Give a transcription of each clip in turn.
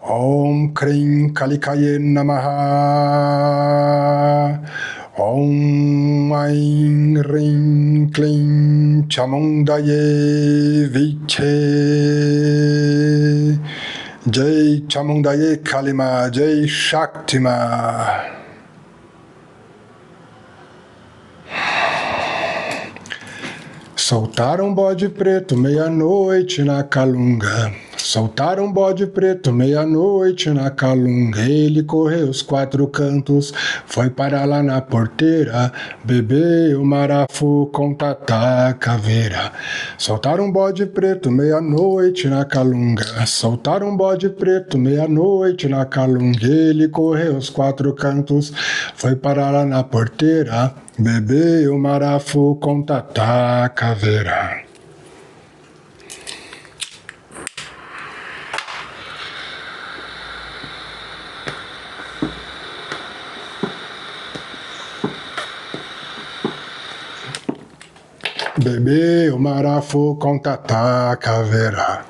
Om Krim Kalikaye Namaha. Om Ain Ring Klim Chamundaye Viche. Jai Chamundaye Kalima, Jai Shaktima. Soltaram bode preto meia-noite na Calunga. Soltaram bode preto meia-noite na Calunga. Ele correu os 4 cantos, foi parar lá na porteira, bebeu marafu com tatá caveira. Soltaram bode preto meia-noite na Calunga. Soltaram bode preto meia-noite na Calunga. Ele correu os 4 cantos, foi parar lá na porteira, bebeu marafu com tatá caveira. Bebeu marafu com tatá caveira.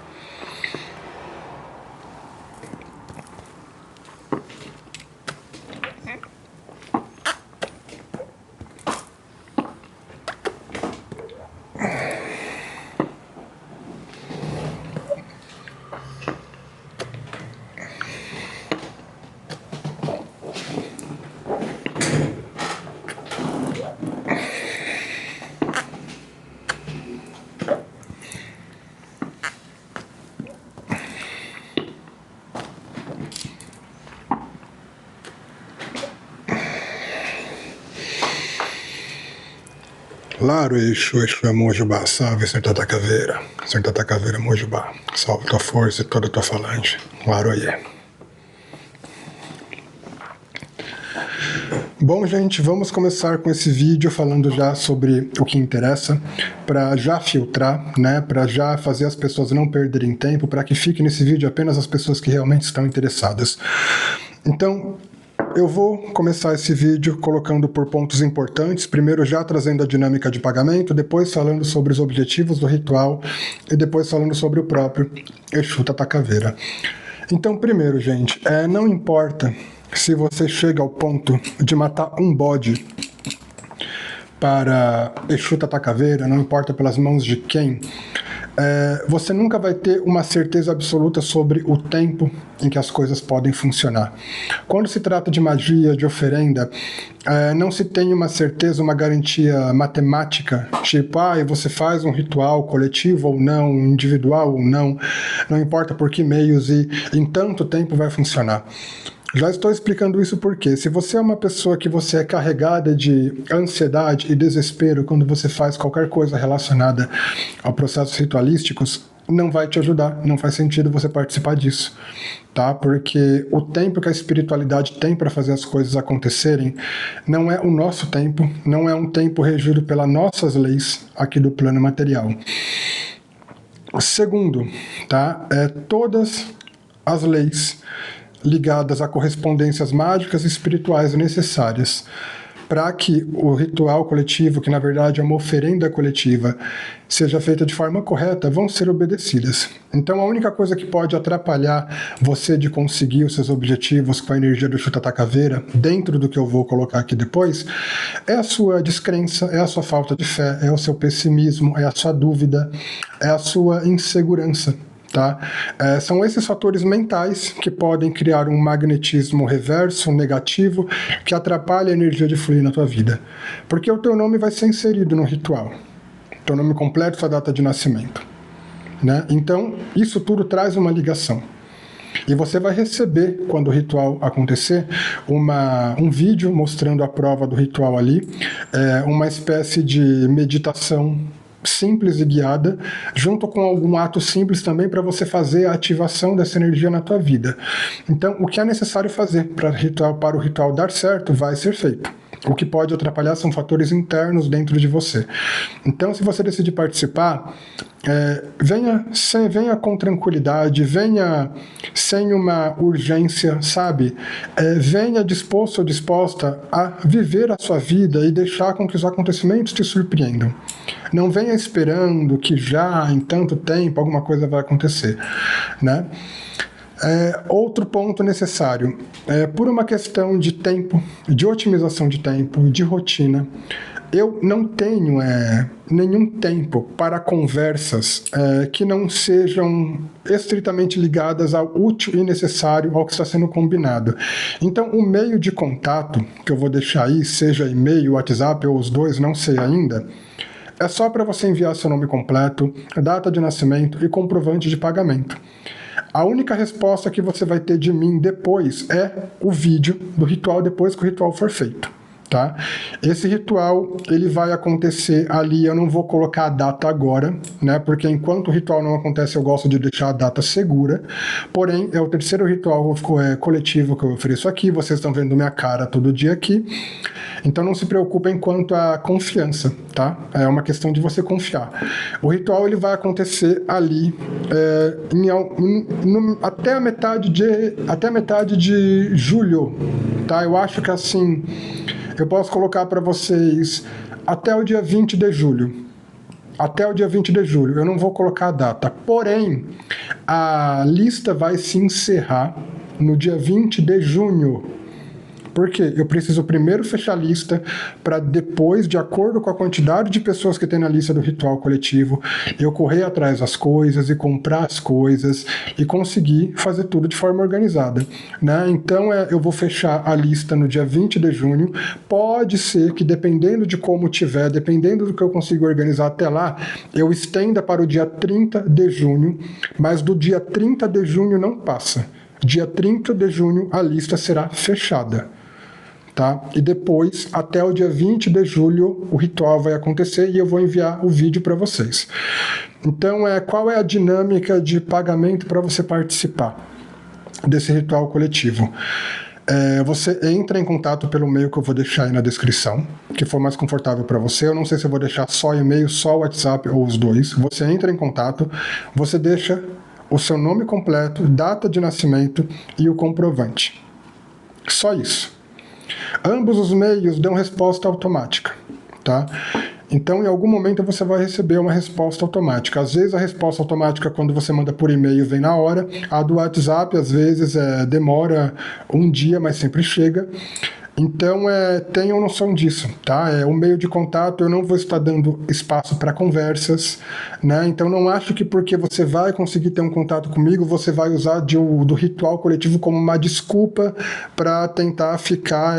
Laro Exu, Exu é Mojubá, salve Sr. Tata Caveira, Sr. Tata Caveira Mojubá, salve tua força e toda tua falange, Laro Oiê. Bom, gente, vamos começar com esse vídeo falando já sobre o que interessa, para já filtrar, né, para já fazer as pessoas não perderem tempo, para que fique nesse vídeo apenas as pessoas que realmente estão interessadas. Então, eu vou começar esse vídeo colocando por pontos importantes, primeiro já trazendo a dinâmica de pagamento, depois falando sobre os objetivos do ritual e depois falando sobre o próprio Exu Tata Caveira. Então, primeiro, gente, não importa se você chega ao ponto de matar um bode para Exu Tata Caveira, não importa pelas mãos de quem, você nunca vai ter uma certeza absoluta sobre o tempo em que as coisas podem funcionar. Quando se trata de magia, de oferenda, não se tem uma certeza, uma garantia matemática, tipo, você faz um ritual coletivo ou não, individual ou não, não importa por que meios e em tanto tempo vai funcionar. Já estou explicando isso porque, se você é uma pessoa que você é carregada de ansiedade e desespero quando você faz qualquer coisa relacionada a processos ritualísticos, não vai te ajudar, não faz sentido você participar disso, tá? Porque o tempo que a espiritualidade tem para fazer as coisas acontecerem não é o nosso tempo, não é um tempo regido pelas nossas leis aqui do plano material. Segundo, tá? Todas as leis ligadas a correspondências mágicas e espirituais necessárias para que o ritual coletivo, que na verdade é uma oferenda coletiva, seja feita de forma correta, vão ser obedecidas. Então a única coisa que pode atrapalhar você de conseguir os seus objetivos com a energia do Exu Tata Caveira, dentro do que eu vou colocar aqui depois, é a sua descrença, é a sua falta de fé, é o seu pessimismo, é a sua dúvida, é a sua insegurança. Tá? São esses fatores mentais que podem criar um magnetismo reverso, negativo, que atrapalha a energia de fluir na tua vida. Porque o teu nome vai ser inserido no ritual. Teu nome completo, sua data de nascimento. Né? Então, isso tudo traz uma ligação. E você vai receber, quando o ritual acontecer, um vídeo mostrando a prova do ritual ali, uma espécie de meditação simples e guiada, junto com algum ato simples também para você fazer a ativação dessa energia na tua vida. Então, o que é necessário fazer para o ritual dar certo, vai ser feito. O que pode atrapalhar são fatores internos dentro de você. Então, se você decidir participar, venha com tranquilidade, venha sem uma urgência, sabe? Venha disposto ou disposta a viver a sua vida e deixar com que os acontecimentos te surpreendam. Não venha esperando que já em tanto tempo alguma coisa vai acontecer, né? Outro ponto necessário, por uma questão de tempo, de otimização de tempo, de rotina, eu não tenho nenhum tempo para conversas que não sejam estritamente ligadas ao útil e necessário ao que está sendo combinado. Então, o meio de contato que eu vou deixar aí, seja e-mail, WhatsApp ou os dois, não sei ainda, é só para você enviar seu nome completo, data de nascimento e comprovante de pagamento. A única resposta que você vai ter de mim depois é o vídeo do ritual depois que o ritual for feito, tá? Esse ritual, ele vai acontecer ali, eu não vou colocar a data agora, né? Porque enquanto o ritual não acontece, eu gosto de deixar a data segura. Porém, é o terceiro ritual coletivo que eu ofereço aqui, vocês estão vendo minha cara todo dia aqui. Então não se preocupem quanto à confiança, tá? É uma questão de você confiar. O ritual ele vai acontecer ali até a metade de julho, tá? Eu acho que assim, eu posso colocar para vocês até o dia 20 de julho. Até o dia 20 de julho, eu não vou colocar a data. Porém, a lista vai se encerrar no dia 20 de junho. Por quê? Eu preciso primeiro fechar a lista para depois, de acordo com a quantidade de pessoas que tem na lista do ritual coletivo, eu correr atrás das coisas e comprar as coisas e conseguir fazer tudo de forma organizada, né? Então, eu vou fechar a lista no dia 20 de junho. Pode ser que, dependendo de como tiver, dependendo do que eu consigo organizar até lá, eu estenda para o dia 30 de junho, mas do dia 30 de junho não passa. Dia 30 de junho a lista será fechada. Tá? E depois, até o dia 20 de julho, o ritual vai acontecer e eu vou enviar o vídeo para vocês. Então, qual é a dinâmica de pagamento para você participar desse ritual coletivo? Você entra em contato pelo e-mail que eu vou deixar aí na descrição, que for mais confortável para você. Eu não sei se eu vou deixar só e-mail, só WhatsApp ou os dois. Você entra em contato, você deixa o seu nome completo, data de nascimento e o comprovante. Só isso. Ambos os meios dão resposta automática, tá? Então, em algum momento, você vai receber uma resposta automática. Às vezes, a resposta automática, quando você manda por e-mail, vem na hora. A do WhatsApp, às vezes, demora um dia, mas sempre chega. Então, tenham noção disso, tá? O meio de contato, eu não vou estar dando espaço para conversas, né? Então, não acho que porque você vai conseguir ter um contato comigo, você vai usar do ritual coletivo como uma desculpa para tentar ficar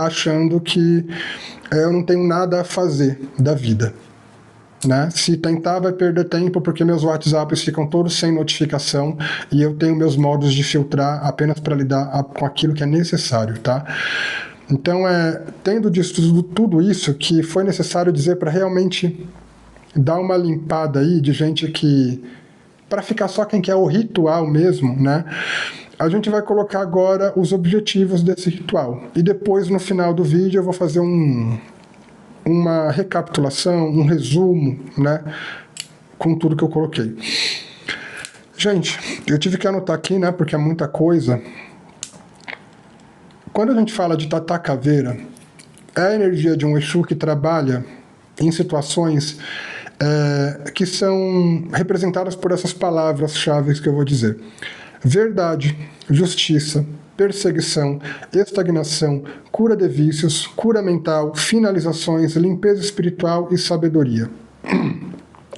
achando que eu não tenho nada a fazer da vida. Né? Se tentar, vai perder tempo, porque meus WhatsApps ficam todos sem notificação e eu tenho meus modos de filtrar apenas para lidar com aquilo que é necessário, tá? Então, tendo dito tudo isso, que foi necessário dizer para realmente dar uma limpada aí de gente que... para ficar só quem quer o ritual mesmo, né? A gente vai colocar agora os objetivos desse ritual. E depois, no final do vídeo, eu vou fazer uma recapitulação, um resumo, né, com tudo que eu coloquei. Gente, eu tive que anotar aqui, né, porque é muita coisa. Quando a gente fala de Tata Caveira, é a energia de um Exu que trabalha em situações que são representadas por essas palavras-chave que eu vou dizer. Verdade, justiça, perseguição, estagnação, cura de vícios, cura mental, finalizações, limpeza espiritual e sabedoria.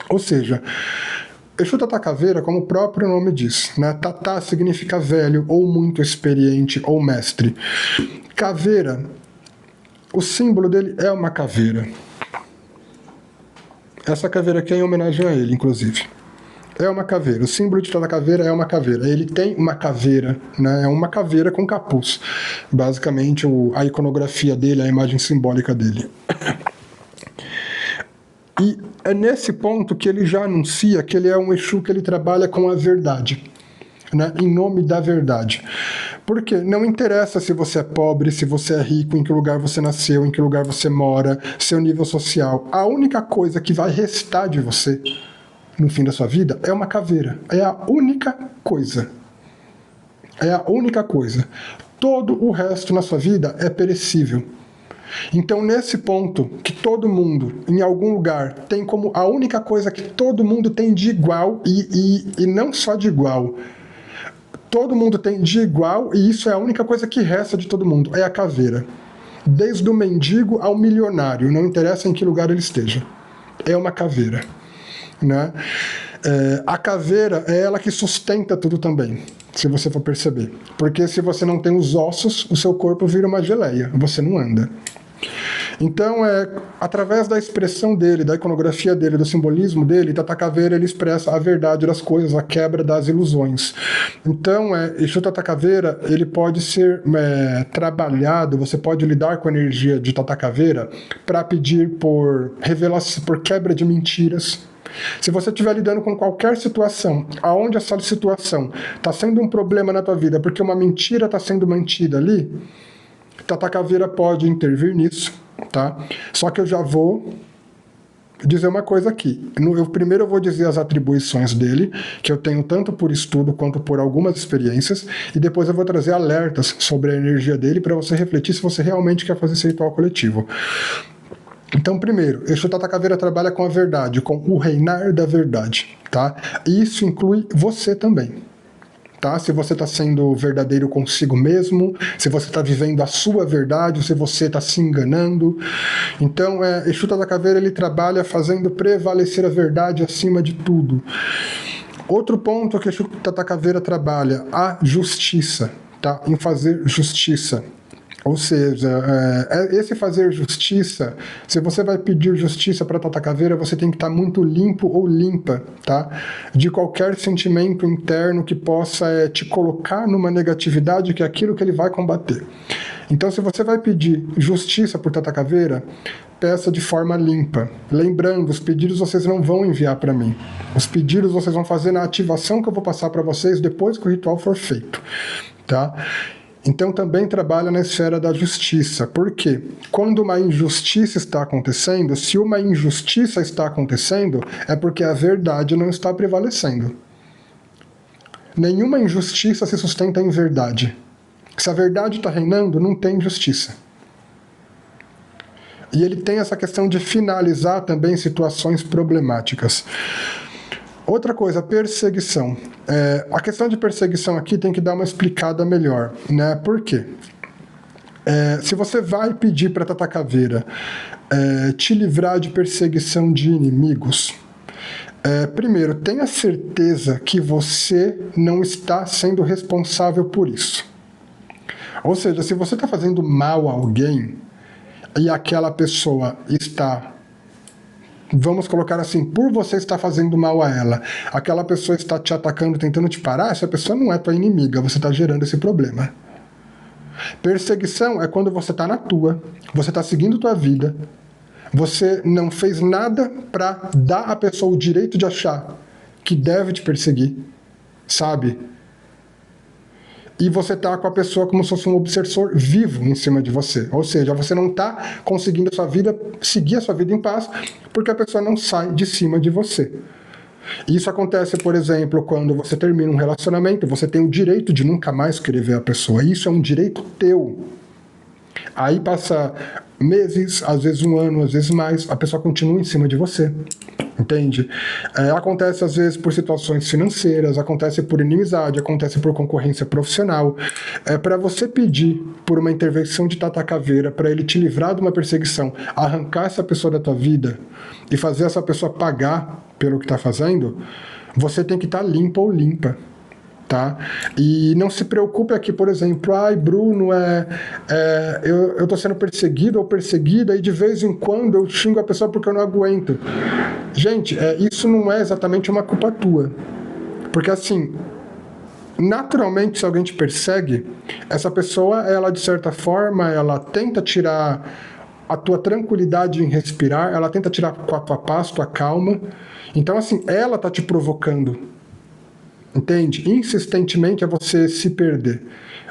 Ou seja, Exu Tata Caveira, como o próprio nome diz, né? Tata significa velho, ou muito experiente, ou mestre. Caveira, o símbolo dele é uma caveira. Essa caveira aqui é em homenagem a ele, inclusive. É uma caveira. O símbolo de Tata Caveira é uma caveira. Ele tem uma caveira, né? É uma caveira com capuz. Basicamente, a iconografia dele, a imagem simbólica dele. E é nesse ponto que ele já anuncia que ele é um Exu que ele trabalha com a verdade, né? Em nome da verdade. Porque não interessa se você é pobre, se você é rico, em que lugar você nasceu, em que lugar você mora, seu nível social. A única coisa que vai restar de você no fim da sua vida é uma caveira. É a única coisa. É a única coisa. Todo o resto na sua vida é perecível. Então, nesse ponto, que todo mundo, em algum lugar, tem como a única coisa que todo mundo tem de igual, e não só de igual, Todo mundo tem de igual, e isso é a única coisa que resta de todo mundo, é a caveira. Desde o mendigo ao milionário, não interessa em que lugar ele esteja. É uma caveira, né? A caveira é ela que sustenta tudo também, se você for perceber. Porque se você não tem os ossos, o seu corpo vira uma geleia, você não anda. Então, através da expressão dele, da iconografia dele, do simbolismo dele, Tata Caveira ele expressa a verdade das coisas, a quebra das ilusões. Então, Exu Tata Caveira ele pode ser trabalhado, você pode lidar com a energia de Tata Caveira para pedir por revelação, por quebra de mentiras. Se você estiver lidando com qualquer situação, aonde essa situação está sendo um problema na tua vida, porque uma mentira está sendo mantida ali, Tata Caveira pode intervir nisso, tá? Só que eu já vou dizer uma coisa aqui. Primeiro eu vou dizer as atribuições dele, que eu tenho tanto por estudo quanto por algumas experiências, e depois eu vou trazer alertas sobre a energia dele para você refletir se você realmente quer fazer esse ritual coletivo. Então, primeiro, Exu Tata Caveira trabalha com a verdade, com o reinar da verdade, tá? E isso inclui você também. Tá? Se você está sendo verdadeiro consigo mesmo, se você está vivendo a sua verdade, se você está se enganando. Então, Exu Tata Caveira ele trabalha fazendo prevalecer a verdade acima de tudo. Outro ponto que Exu Tata Caveira trabalha, a justiça, tá? Em fazer justiça. Ou seja, esse fazer justiça, se você vai pedir justiça para Tata Caveira, você tem que estar muito limpo ou limpa, tá? De qualquer sentimento interno que possa te colocar numa negatividade, que é aquilo que ele vai combater. Então, se você vai pedir justiça por Tata Caveira, peça de forma limpa. Lembrando, os pedidos vocês não vão enviar para mim. Os pedidos vocês vão fazer na ativação que eu vou passar para vocês depois que o ritual for feito, tá? Então também trabalha na esfera da justiça. Por quê? Quando uma injustiça está acontecendo, se uma injustiça está acontecendo, é porque a verdade não está prevalecendo. Nenhuma injustiça se sustenta em verdade. Se a verdade está reinando, não tem justiça. E ele tem essa questão de finalizar também situações problemáticas. Outra coisa, perseguição. A questão de perseguição aqui tem que dar uma explicada melhor, né? Por quê? Se você vai pedir para Tata Caveira te livrar de perseguição de inimigos, primeiro, tenha certeza que você não está sendo responsável por isso. Ou seja, se você está fazendo mal a alguém e aquela pessoa está... Vamos colocar assim, por você estar fazendo mal a ela, aquela pessoa está te atacando, tentando te parar, essa pessoa não é tua inimiga, você está gerando esse problema. Perseguição é quando você está na tua, você está seguindo tua vida, você não fez nada para dar à pessoa o direito de achar que deve te perseguir, sabe? E você está com a pessoa como se fosse um obsessor vivo em cima de você. Ou seja, você não está conseguindo seguir a sua vida em paz, porque a pessoa não sai de cima de você. Isso acontece, por exemplo, quando você termina um relacionamento, você tem o direito de nunca mais querer ver a pessoa. Isso é um direito teu. Aí passa meses, às vezes um ano, às vezes mais, a pessoa continua em cima de você. Entende? Acontece às vezes por situações financeiras, acontece por inimizade, acontece por concorrência profissional. Para você pedir por uma intervenção de Tata Caveira para ele te livrar de uma perseguição, arrancar essa pessoa da tua vida e fazer essa pessoa pagar pelo que está fazendo, você tem que estar limpo ou limpa. Tá? E não se preocupe aqui, por exemplo, Bruno, eu tô sendo perseguido ou perseguida e de vez em quando eu xingo a pessoa porque eu não aguento. Gente, isso não é exatamente uma culpa tua. Porque assim, naturalmente, se alguém te persegue, essa pessoa, ela de certa forma, ela tenta tirar a tua tranquilidade em respirar, ela tenta tirar a tua paz, tua calma. Então assim, ela tá te provocando. Entende? Insistentemente é você se perder.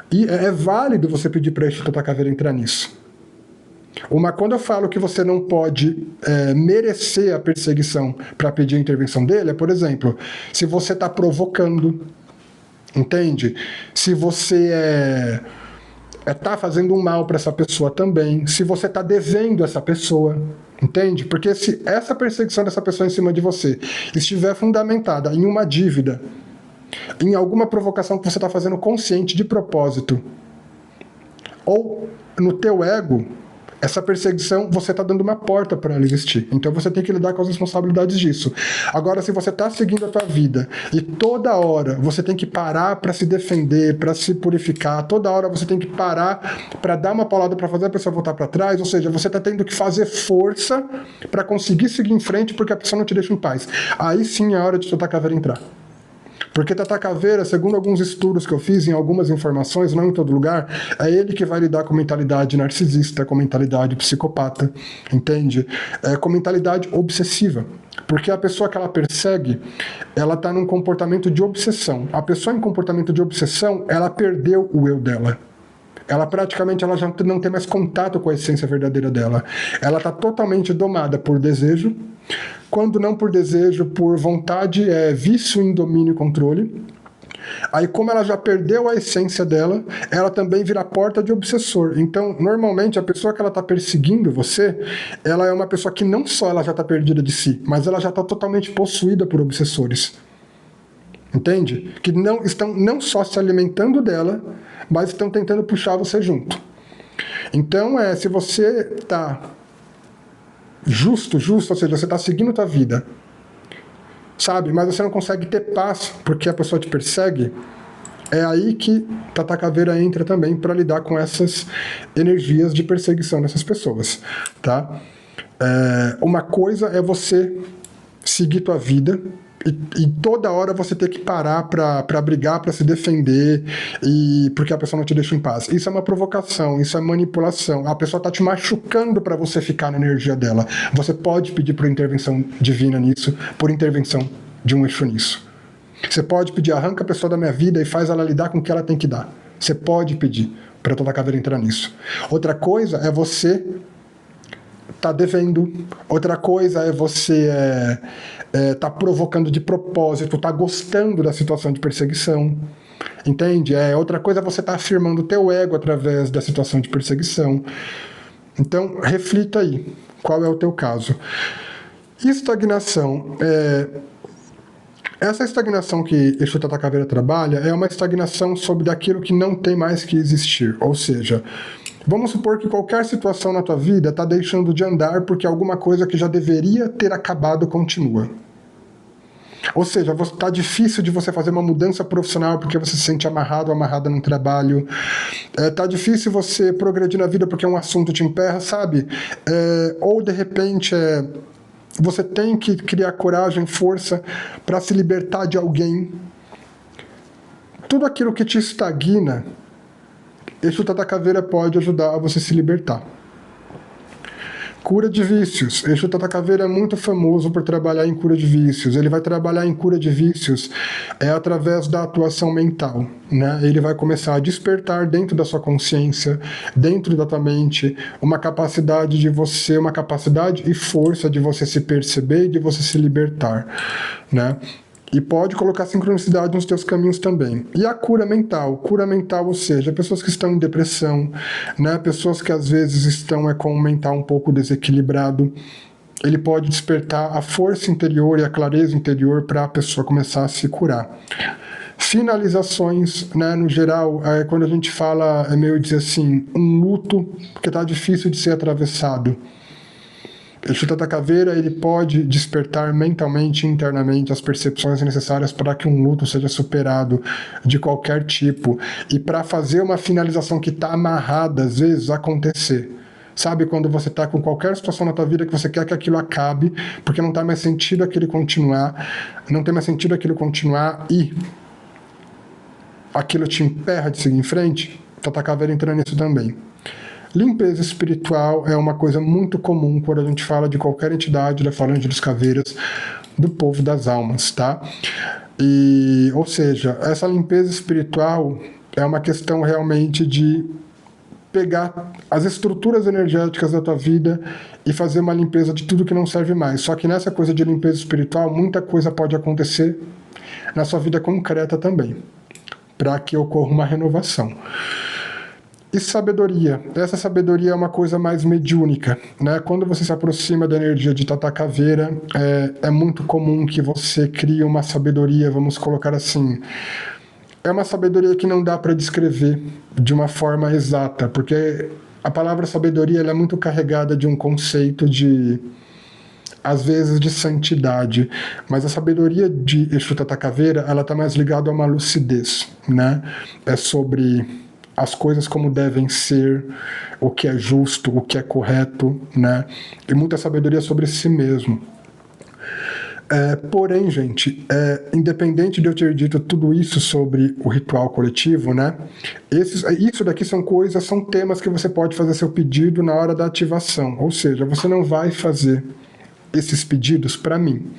E é válido você pedir para Exu Tata Caveira entrar nisso. Quando eu falo que você não pode merecer a perseguição para pedir a intervenção dele, por exemplo, se você está provocando, entende? Se você tá fazendo um mal para essa pessoa também, se você está devendo essa pessoa, entende? Porque se essa perseguição dessa pessoa em cima de você estiver fundamentada em uma dívida, em alguma provocação que você está fazendo consciente, de propósito, ou no teu ego, essa perseguição, você está dando uma porta para ela existir. Então você tem que lidar com as responsabilidades disso. Agora, se você está seguindo a tua vida e toda hora você tem que parar para se defender, para se purificar, toda hora você tem que parar para dar uma paulada para fazer a pessoa voltar para trás, ou seja, você está tendo que fazer força para conseguir seguir em frente porque a pessoa não te deixa em paz. Aí sim é a hora de Tata Caveira entrar. Porque Tata Caveira, segundo alguns estudos que eu fiz, em algumas informações, não em todo lugar, é ele que vai lidar com mentalidade narcisista, com mentalidade psicopata, entende? Com mentalidade obsessiva. Porque a pessoa que ela persegue, ela está num comportamento de obsessão. A pessoa em comportamento de obsessão, ela perdeu o eu dela. Ela praticamente ela já não tem mais contato com a essência verdadeira dela. Ela está totalmente domada por desejo, quando não por desejo, por vontade, vício em domínio e controle. Aí, como ela já perdeu a essência dela, ela também vira porta de obsessor. Então, normalmente, a pessoa que ela está perseguindo você, ela é uma pessoa que não só ela já está perdida de si, mas ela já está totalmente possuída por obsessores. Entende? Que não estão não só se alimentando dela, mas estão tentando puxar você junto. Então, se você está justo, ou seja, você está seguindo a tua vida, sabe? Mas você não consegue ter paz porque a pessoa te persegue, é aí que Tata Caveira entra também para lidar com essas energias de perseguição dessas pessoas, tá? Uma coisa é você seguir tua vida e toda hora você ter que parar para brigar, para se defender, e porque a pessoa não te deixa em paz. Isso é uma provocação, isso é manipulação. A pessoa está te machucando para você ficar na energia dela. Você pode pedir por intervenção divina nisso, por intervenção de um Exu nisso. Você pode pedir, arranca a pessoa da minha vida e faz ela lidar com o que ela tem que dar. Você pode pedir para Tata Caveira entrar nisso. Outra coisa é você tá devendo. Outra coisa é você tá provocando de propósito, tá gostando da situação de perseguição. Entende? Outra coisa é você tá afirmando o teu ego através da situação de perseguição. Então, reflita aí. Qual é o teu caso? Estagnação. Essa estagnação que Exu Tata Caveira trabalha é uma estagnação sobre aquilo que não tem mais que existir. Ou seja, vamos supor que qualquer situação na tua vida está deixando de andar porque alguma coisa que já deveria ter acabado continua. Ou seja, está difícil de você fazer uma mudança profissional porque você se sente amarrado ou amarrada num trabalho. Está difícil você progredir na vida porque um assunto te emperra, sabe? Ou de repente você tem que criar coragem, força para se libertar de alguém. Tudo aquilo que te estagna, Exu Tata Caveira pode ajudar a você se libertar. Cura de vícios. Exu Tata Caveira é muito famoso por trabalhar em cura de vícios. Ele vai trabalhar em cura de vícios através da atuação mental, né? Ele vai começar a despertar dentro da sua consciência, dentro da tua mente, uma capacidade e força de você se perceber e de você se libertar, né? E pode colocar sincronicidade nos teus caminhos também. E a cura mental, ou seja, pessoas que estão em depressão, né? Pessoas que às vezes estão com o mental um pouco desequilibrado. Ele pode despertar a força interior e a clareza interior para a pessoa começar a se curar. Finalizações, né? No geral, quando a gente fala, meio dizer assim, um luto que está difícil de ser atravessado. Exu Tata Caveira, ele pode despertar mentalmente e internamente as percepções necessárias para que um luto seja superado de qualquer tipo e para fazer uma finalização que está amarrada, às vezes, acontecer. Sabe quando você está com qualquer situação na tua vida que você quer que aquilo acabe, porque não tem mais sentido aquilo continuar e aquilo te emperra de seguir em frente? Tata Caveira entra nisso também. Limpeza espiritual é uma coisa muito comum quando a gente fala de qualquer entidade da Falange dos Caveiras, do povo das almas, tá? Ou seja, essa limpeza espiritual é uma questão realmente de pegar as estruturas energéticas da tua vida e fazer uma limpeza de tudo que não serve mais. Só que nessa coisa de limpeza espiritual, muita coisa pode acontecer na sua vida concreta também, para que ocorra uma renovação. E sabedoria. Essa sabedoria é uma coisa mais mediúnica, né? Quando você se aproxima da energia de Tata Caveira, é muito comum que você crie uma sabedoria, vamos colocar assim. É uma sabedoria que não dá para descrever de uma forma exata, porque a palavra sabedoria ela é muito carregada de um conceito de, às vezes, de santidade, mas a sabedoria de Exu Tata Caveira, ela está mais ligada a uma lucidez, né? É sobre as coisas como devem ser, o que é justo, o que é correto, né? E muita sabedoria sobre si mesmo. Porém, gente, independente de eu ter dito tudo isso sobre o ritual coletivo, né? Isso daqui são coisas, são temas que você pode fazer seu pedido na hora da ativação. Ou seja, você não vai fazer esses pedidos para mim.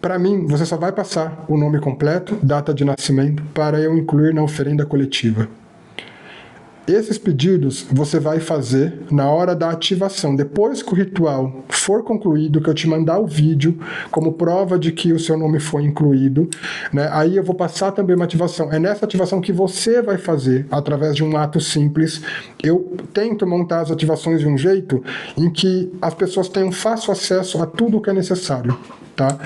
Para mim, você só vai passar o nome completo, data de nascimento, para eu incluir na oferenda coletiva. Esses pedidos você vai fazer na hora da ativação. Depois que o ritual for concluído, que eu te mandar o vídeo como prova de que o seu nome foi incluído, né, aí eu vou passar também uma ativação. É nessa ativação que você vai fazer, através de um ato simples. Eu tento montar as ativações de um jeito em que as pessoas tenham fácil acesso a tudo o que é necessário, tá?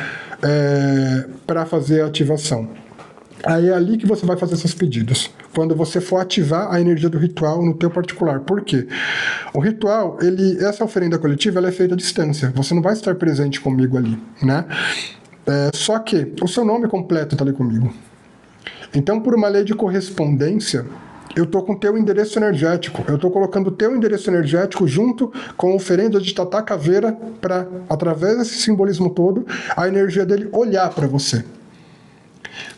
Para fazer a ativação. Aí é ali que você vai fazer seus pedidos. Quando você for ativar a energia do ritual no teu particular. Por quê? O ritual, essa oferenda coletiva, ela é feita à distância. Você não vai estar presente comigo ali, né? Só que o seu nome completo está ali comigo. Então, por uma lei de correspondência, eu estou com o teu endereço energético. Eu estou colocando o teu endereço energético junto com a oferenda de Tata Caveira para, através desse simbolismo todo, a energia dele olhar para você.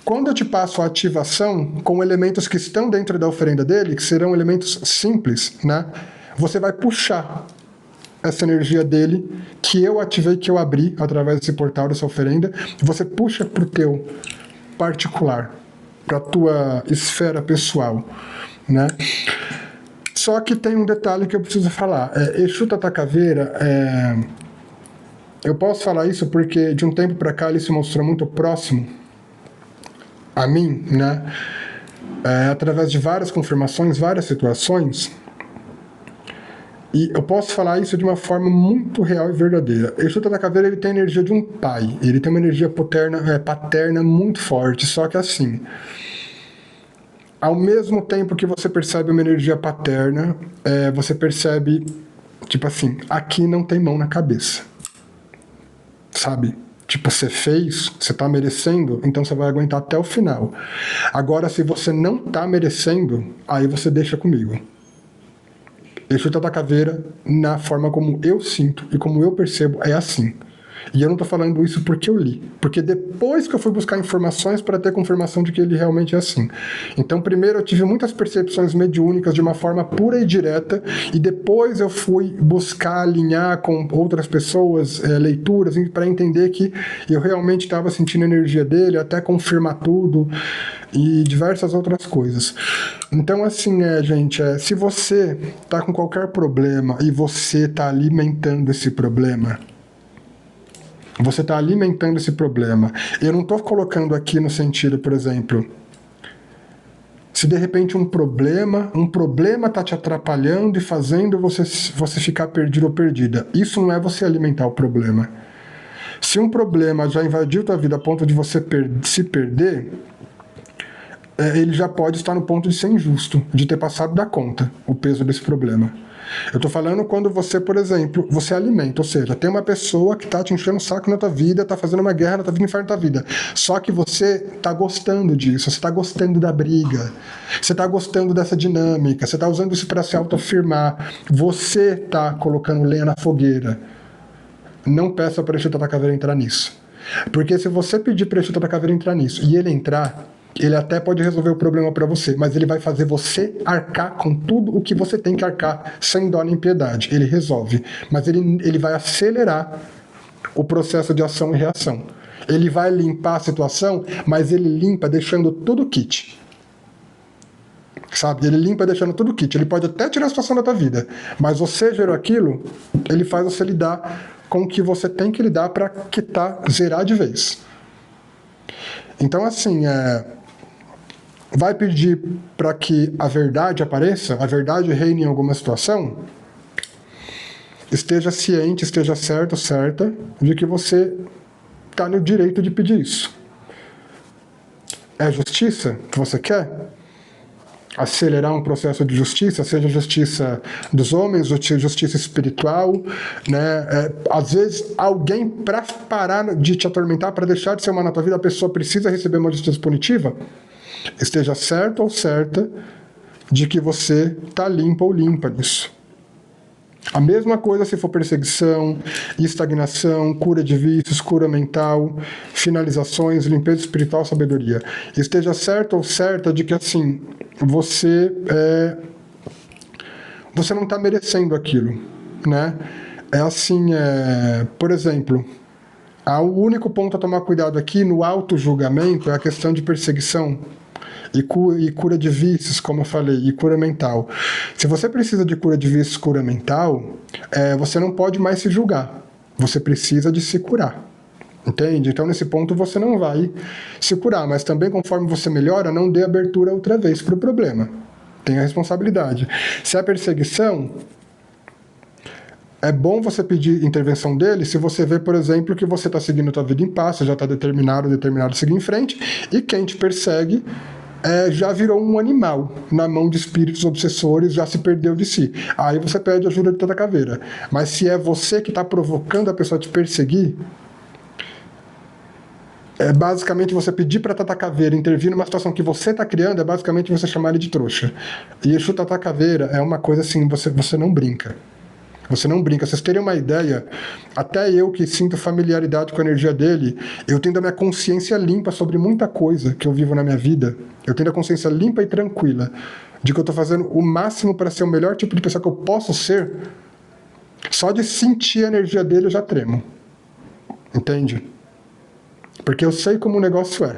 Quando eu te passo a ativação com elementos que estão dentro da oferenda dele, que serão elementos simples, né? Você vai puxar essa energia dele, que eu ativei, que eu abri através desse portal, dessa oferenda, você puxa para o teu particular, para a tua esfera pessoal, né? Só que tem um detalhe que eu preciso falar. Exu Tata Caveira, eu posso falar isso porque de um tempo para cá ele se mostrou muito próximo a mim, né? Através de várias confirmações, várias situações. E eu posso falar isso de uma forma muito real e verdadeira. Exu Tata Caveira, ele tem a energia de um pai. Ele tem uma energia paterna muito forte. Só que assim, ao mesmo tempo que você percebe uma energia paterna, você percebe, tipo assim, aqui não tem mão na cabeça. Sabe? Tipo, você fez, você tá merecendo, então você vai aguentar até o final. Agora, se você não tá merecendo, aí você deixa comigo. Exu Tata Caveira, na forma como eu sinto e como eu percebo, é assim. E eu não tô falando isso porque eu li. Porque depois que eu fui buscar informações para ter confirmação de que ele realmente é assim. Então, primeiro eu tive muitas percepções mediúnicas de uma forma pura e direta, e depois eu fui buscar alinhar com outras pessoas, leituras, para entender que eu realmente estava sentindo a energia dele, até confirmar tudo, e diversas outras coisas. Então, assim, gente, se você tá com qualquer problema e você tá alimentando esse problema, você está alimentando esse problema. Eu não estou colocando aqui no sentido, por exemplo, se de repente um problema está te atrapalhando e fazendo você ficar perdido ou perdida. Isso não é você alimentar o problema. Se um problema já invadiu tua vida a ponto de você se perder, ele já pode estar no ponto de ser injusto, de ter passado da conta o peso desse problema. Eu tô falando quando você, por exemplo, você alimenta, ou seja, tem uma pessoa que tá te enchendo o saco na tua vida, tá fazendo uma guerra na tua vida, inferno na tua vida. Só que você tá gostando disso, você tá gostando da briga, você tá gostando dessa dinâmica, você tá usando isso para se autoafirmar, você tá colocando lenha na fogueira. Não peça para Exu Tata Caveira entrar nisso. Porque se você pedir para Exu Tata Caveira entrar nisso e ele entrar, ele até pode resolver o problema para você, mas ele vai fazer você arcar com tudo o que você tem que arcar, sem dó nem piedade. Ele resolve, mas ele vai acelerar o processo de ação e reação. Ele vai limpar a situação, mas ele limpa deixando tudo kit. Sabe? Ele limpa deixando tudo kit. Ele pode até tirar a situação da tua vida, mas você gerou aquilo, ele faz você lidar com o que você tem que lidar para quitar, zerar de vez. Então, assim, vai pedir para que a verdade apareça, a verdade reine em alguma situação, esteja ciente, esteja certo, certa, de que você está no direito de pedir isso. É justiça que você quer? Acelerar um processo de justiça, seja justiça dos homens, ou justiça espiritual, né? Às vezes, alguém, para parar de te atormentar, para deixar de ser mal na tua vida, a pessoa precisa receber uma justiça punitiva? Esteja certo ou certa de que você está limpo ou limpa nisso. A mesma coisa se for perseguição, estagnação, cura de vícios, cura mental, finalizações, limpeza espiritual, sabedoria. Esteja certo ou certa de que, assim, você não está merecendo aquilo, né? É assim, por exemplo, o único ponto a tomar cuidado aqui no auto-julgamento é a questão de perseguição. E cura de vícios, como eu falei, e cura mental. Se você precisa de cura de vícios, cura mental, você não pode mais se julgar. Você precisa de se curar. Entende? Então, nesse ponto, você não vai se curar. Mas também, conforme você melhora, não dê abertura outra vez para o problema. Tenha responsabilidade. Se é perseguição, é bom você pedir intervenção dele se você vê, por exemplo, que você está seguindo a tua vida em paz, você já está determinado a seguir em frente, e quem te persegue já virou um animal na mão de espíritos obsessores, já se perdeu de si. Aí você pede ajuda de Tata Caveira. Mas se é você que está provocando a pessoa a te perseguir, basicamente você pedir para Tata Caveira intervir numa situação que você está criando, é basicamente você chamar ele de trouxa. E Exu Tata Caveira é uma coisa assim, você não brinca. Você não brinca. Vocês terem uma ideia, até eu que sinto familiaridade com a energia dele, eu tenho a minha consciência limpa sobre muita coisa que eu vivo na minha vida. Eu tenho a consciência limpa e tranquila de que eu estou fazendo o máximo para ser o melhor tipo de pessoa que eu posso ser. Só de sentir a energia dele eu já tremo. Entende? Porque eu sei como o negócio é.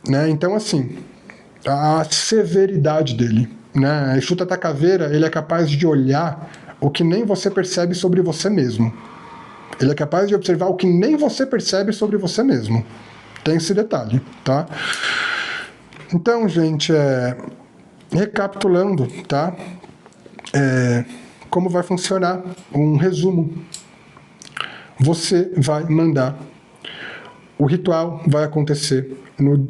Né? Então, assim, a severidade dele. Né? Exu Tata Caveira, ele é capaz de olhar o que nem você percebe sobre você mesmo. Ele é capaz de observar o que nem você percebe sobre você mesmo. Tem esse detalhe, tá? Então, gente, recapitulando, tá? Como vai funcionar? Um resumo. Você vai mandar. O ritual vai acontecer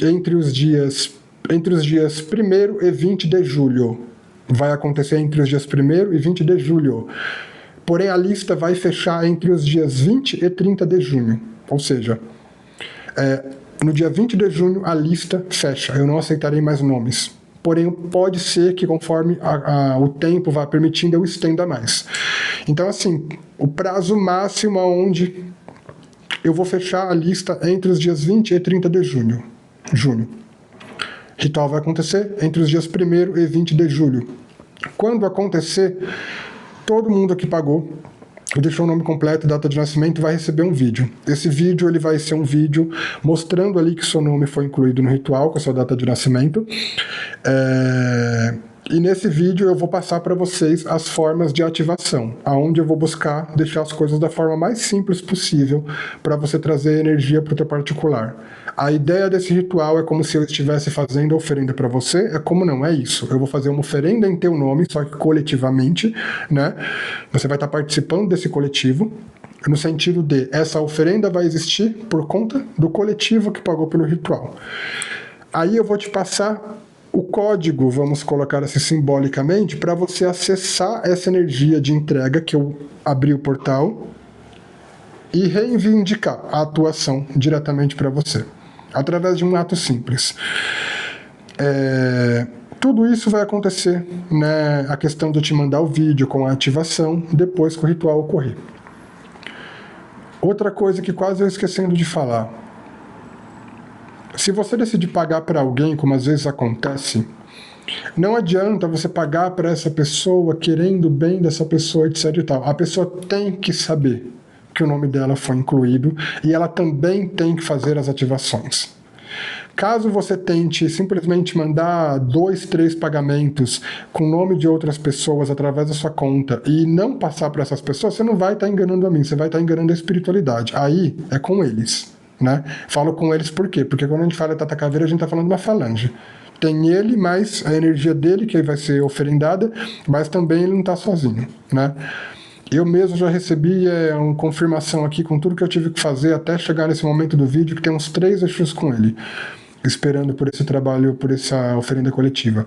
entre os dias 1º e 20 de julho. Vai acontecer entre os dias 1º e 20 de julho. Porém, a lista vai fechar entre os dias 20 e 30 de junho. Ou seja, no dia 20 de junho a lista fecha. Eu não aceitarei mais nomes. Porém, pode ser que conforme o tempo vá permitindo, eu estenda mais. Então, assim, o prazo máximo onde eu vou fechar a lista entre os dias 20 e 30 de junho. Ritual vai acontecer entre os dias 1º e 20 de julho. Quando acontecer, todo mundo que pagou e deixou o nome completo e data de nascimento vai receber um vídeo. Esse vídeo ele vai ser um vídeo mostrando ali que seu nome foi incluído no ritual, com a sua data de nascimento. E nesse vídeo eu vou passar para vocês as formas de ativação, aonde eu vou buscar deixar as coisas da forma mais simples possível para você trazer energia para o teu particular. A ideia desse ritual é como se eu estivesse fazendo a oferenda para você, como não é isso. Eu vou fazer uma oferenda em teu nome, só que coletivamente, né? Você vai estar participando desse coletivo, no sentido de essa oferenda vai existir por conta do coletivo que pagou pelo ritual. Aí eu vou te passar o código, vamos colocar assim simbolicamente, para você acessar essa energia de entrega que eu abri o portal e reivindicar a atuação diretamente para você, através de um ato simples. Tudo isso vai acontecer, né, a questão de eu te mandar o vídeo com a ativação, depois que o ritual ocorrer. Outra coisa que quase eu esquecendo de falar. Se você decidir pagar para alguém, como às vezes acontece, não adianta você pagar para essa pessoa querendo o bem dessa pessoa, etc e tal. A pessoa tem que saber que o nome dela foi incluído e ela também tem que fazer as ativações. Caso você tente simplesmente mandar 2, 3 pagamentos com o nome de outras pessoas através da sua conta e não passar para essas pessoas, você não vai estar enganando a mim, você vai estar enganando a espiritualidade. Aí é com eles. Né? Falo com eles por quê? Porque quando a gente fala de Tata Caveira, a gente está falando de uma falange. Tem ele, mais a energia dele, que vai ser oferendada, mas também ele não está sozinho, né? Eu mesmo já recebi uma confirmação aqui com tudo que eu tive que fazer até chegar nesse momento do vídeo, que tem uns 3 Exus com ele, esperando por esse trabalho, por essa oferenda coletiva.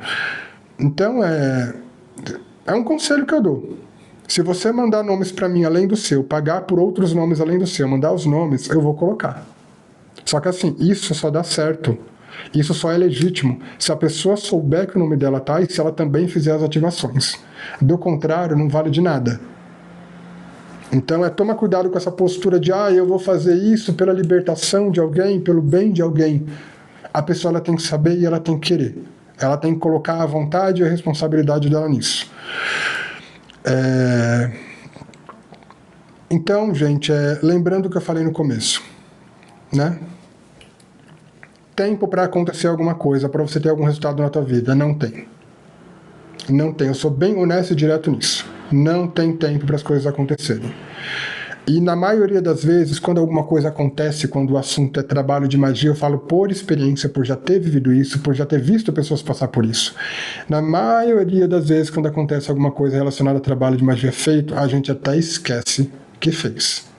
Então, é um conselho que eu dou. Se você mandar nomes para mim além do seu, pagar por outros nomes além do seu, mandar os nomes, eu vou colocar. Só que assim, isso só dá certo. Isso só é legítimo se a pessoa souber que o nome dela tá e se ela também fizer as ativações. Do contrário, não vale de nada. Então toma cuidado com essa postura de eu vou fazer isso pela libertação de alguém, pelo bem de alguém. A pessoa ela tem que saber e ela tem que querer. Ela tem que colocar a vontade e a responsabilidade dela nisso. Então, gente, lembrando o que eu falei no começo, né? Tempo para acontecer alguma coisa, para você ter algum resultado na tua vida, não tem. Não tem, eu sou bem honesto e direto nisso. Não tem tempo para as coisas acontecerem. E na maioria das vezes, quando alguma coisa acontece, quando o assunto é trabalho de magia, eu falo por experiência, por já ter vivido isso, por já ter visto pessoas passar por isso. Na maioria das vezes, quando acontece alguma coisa relacionada a trabalho de magia feito, a gente até esquece que fez.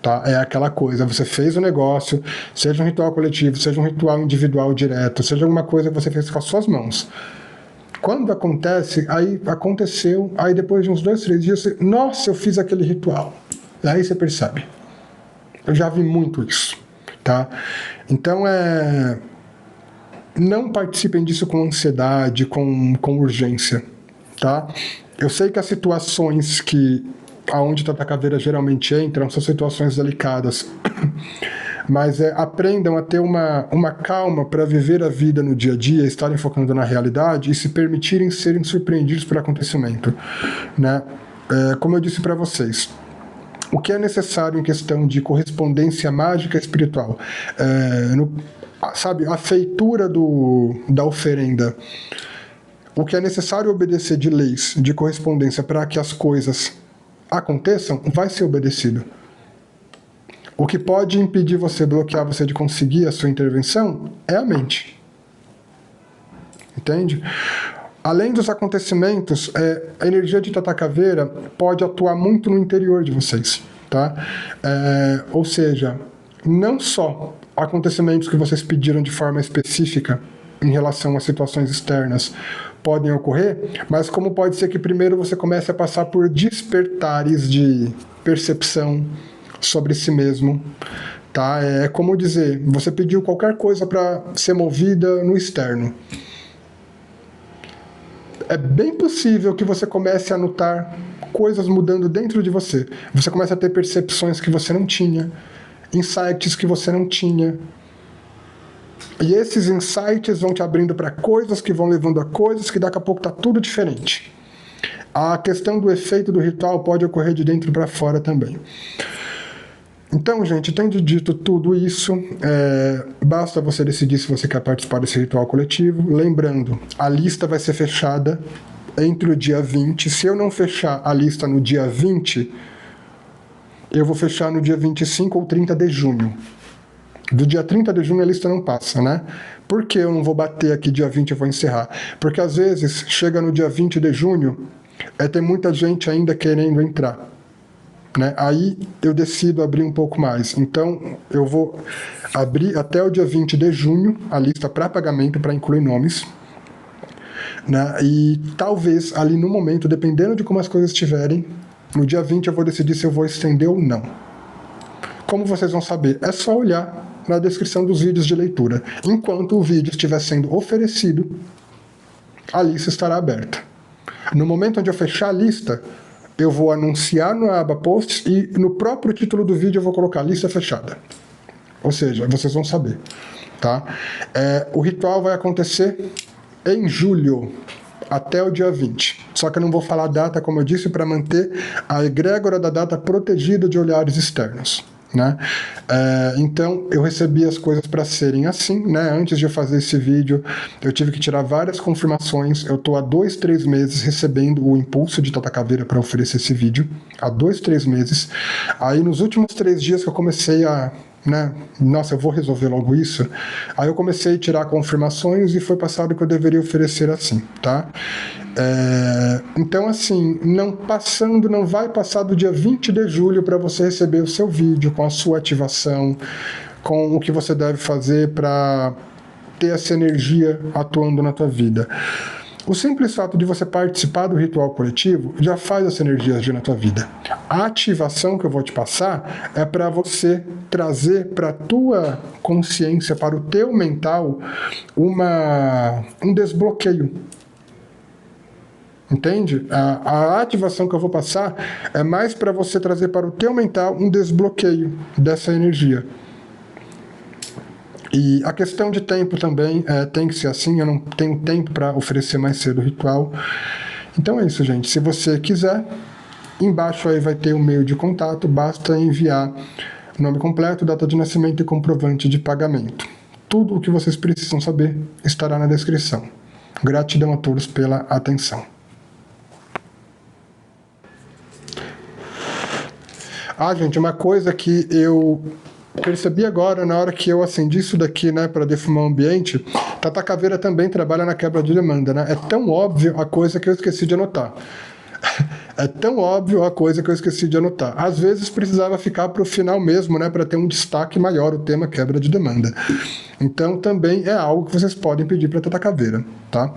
Tá? É aquela coisa, você fez o negócio, seja um ritual coletivo, seja um ritual individual direto, seja alguma coisa que você fez com as suas mãos. Quando acontece, aí aconteceu, aí depois de uns 2, 3 dias, você, nossa, eu fiz aquele ritual. Aí você percebe. Eu já vi muito isso, tá? Então, não participem disso com ansiedade, com urgência, tá? Eu sei que as situações aonde Tata Caveira geralmente entram são situações delicadas, mas aprendam a ter uma calma para viver a vida no dia a dia, estarem focando na realidade e se permitirem serem surpreendidos por acontecimento, né? Como eu disse para vocês, o que é necessário em questão de correspondência mágica espiritual? Sabe, a feitura da oferenda. O que é necessário obedecer de leis de correspondência para que as coisas aconteçam, vai ser obedecido. O que pode impedir você, bloquear você de conseguir a sua intervenção, é a mente. Entende? Além dos acontecimentos, a energia de Tata Caveira pode atuar muito no interior de vocês, tá? Ou seja, não só acontecimentos que vocês pediram de forma específica em relação a situações externas podem ocorrer, mas como pode ser que primeiro você comece a passar por despertares de percepção sobre si mesmo, tá? É como dizer, você pediu qualquer coisa para ser movida no externo. É bem possível que você comece a notar coisas mudando dentro de você. Você começa a ter percepções que você não tinha, insights que você não tinha. E esses insights vão te abrindo para coisas que vão levando a coisas que daqui a pouco está tudo diferente. A questão do efeito do ritual pode ocorrer de dentro para fora também. Então, gente, tendo dito tudo isso, basta você decidir se você quer participar desse ritual coletivo. Lembrando, a lista vai ser fechada entre o dia 20. Se eu não fechar a lista no dia 20, eu vou fechar no dia 25 ou 30 de junho. Do dia 30 de junho a lista não passa, né? Por que eu não vou bater aqui dia 20 e vou encerrar? Porque às vezes, chega no dia 20 de junho, tem muita gente ainda querendo entrar. Né? Aí eu decido abrir um pouco mais. Então, eu vou abrir até o dia 20 de junho a lista para pagamento, para incluir nomes. Né? E talvez ali no momento, dependendo de como as coisas estiverem, no dia 20 eu vou decidir se eu vou estender ou não. Como vocês vão saber? É só olhar na descrição dos vídeos de leitura. Enquanto o vídeo estiver sendo oferecido, a lista estará aberta. No momento onde eu fechar a lista, eu vou anunciar na aba Posts e no próprio título do vídeo eu vou colocar lista fechada. Ou seja, vocês vão saber. Tá? O ritual vai acontecer em julho, até o dia 20. Só que eu não vou falar a data, como eu disse, para manter a egrégora da data protegida de olhares externos. Né? Então eu recebi as coisas para serem assim, né? Antes de fazer esse vídeo eu tive que tirar várias confirmações. Eu estou há 2, 3 meses recebendo o impulso de Tata Caveira para oferecer esse vídeo, há 2, 3 meses. Aí nos últimos 3 dias que eu comecei a né? Nossa, eu vou resolver logo isso. Aí eu comecei a tirar confirmações e foi passado que eu deveria oferecer assim, tá? Então, assim, não vai passar do dia 20 de julho para você receber o seu vídeo com a sua ativação, com o que você deve fazer para ter essa energia atuando na tua vida. O simples fato de você participar do ritual coletivo já faz essa energia agir na tua vida. A ativação que eu vou te passar é para você trazer para a tua consciência, para o teu mental, um desbloqueio. Entende? A ativação que eu vou passar é mais para você trazer para o teu mental um desbloqueio dessa energia. E a questão de tempo também tem que ser assim, eu não tenho tempo para oferecer mais cedo o ritual. Então é isso, gente. Se você quiser, embaixo aí vai ter o meio de contato, basta enviar nome completo, data de nascimento e comprovante de pagamento. Tudo o que vocês precisam saber estará na descrição. Gratidão a todos pela atenção. Gente, uma coisa que eu percebi agora, na hora que eu acendi isso daqui, né, para defumar o ambiente, Tata Caveira também trabalha na quebra de demanda, né? É tão óbvio a coisa que eu esqueci de anotar. É tão óbvio a coisa que eu esqueci de anotar. Às vezes precisava ficar para o final mesmo, né, para ter um destaque maior o tema quebra de demanda. Então também é algo que vocês podem pedir para Tata Caveira, tá?